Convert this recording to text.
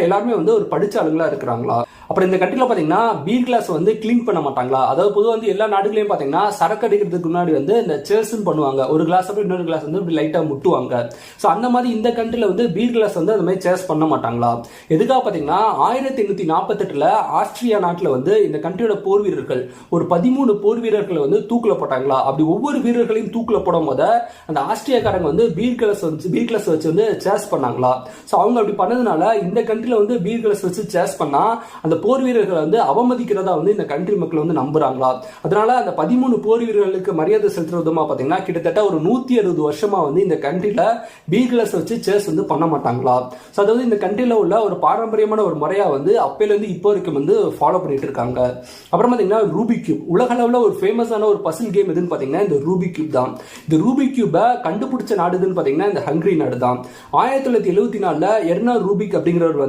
எல்லாருமே வந்து ஒரு படிச்ச ஆளுங்களா இருக்கிறாங்களா? அப்புறம் இந்த கண்ட்ரில பாத்தீங்கன்னா பீர் கிளாஸ் வந்து கிளீன் பண்ண மாட்டாங்களா? அதாவது பொதுவாக வந்து எல்லா நாடுகளையும் பாத்தீங்கன்னா சரக்கு அடிக்கிறதுக்கு முன்னாடி வந்து இந்த சேர்ஸ்ன்னு பண்ணுவாங்க. ஒரு கிளாஸ் அப்படி இன்னொரு கிளாஸ் வந்து இப்படி லைட்டா முட்டுவாங்க. ஸோ அந்த மாதிரி இந்த கண்ட்ரில வந்து பீர் கிளாஸ் வந்து அந்த மாதிரி சேர்ஸ் பண்ண மாட்டாங்களா? எதுக்காக பாத்தீங்கன்னா 1848 ஆஸ்திரியா நாட்டில் வந்து இந்த கண்ட்ரியோட போர் வீரர்கள் ஒரு 13 போர் வீரர்களை வந்து தூக்கில போட்டாங்களா? அப்படி ஒவ்வொரு வீரர்களையும் தூக்கில போடும் போது அந்த ஆஸ்திரியாக்காரங்க வந்து பீர் கிளாஸ் வச்சு வந்து சேர்ஸ் பண்ணாங்களா? ஸோ அவங்க அப்படி பண்ணதுனால இந்த கண்ட்ரில வந்து பீர் கிளாஸ் வச்சு சேர்ஸ் பண்ணா அந்த போர் வீரர்களை வந்து அவமதிக்கிறதா வந்து இந்த கண்ட்ரி மக்கள் வந்து நம்புறாங்களா? அதனால அந்த 13 போர் வீரர்களுக்கு மரியாதை செலுத்துற விதமா பாத்தீங்கன்னா கிட்டத்தட்ட ஒரு 160 வருஷமா வந்து இந்த கண்ட்ரில பீர் கிளாஸ் வச்சு சேர்ஸ் வந்து பண்ண மாட்டாங்களா? ஸோ அதாவது இந்த கண்ட்ரில உள்ள ஒரு பாரம்பரியமான ஒரு முறையா வந்து அப்பையில இருந்து இப்போ வரைக்கும் வந்து ஃபாலோ பண்ணிட்டு இருக்காங்க. அப்புறம் பாத்தீங்கன்னா ரூபிக் கியூப் உலக அளவுல ஒரு ஃபேமஸான ஒரு பசில் கேம் எதுன்னு பாத்தீங்கன்னா இந்த ரூபிக் கியூப் தான். இந்த ரூபிக் கியூபை கண்டுபிடிச்ச நாடுன்னு பாத்தீங்கன்னா இந்த ஹங்கரி நாடு தான். 1974 எர்னா ரூபிக் அப்படிங்கிறவர்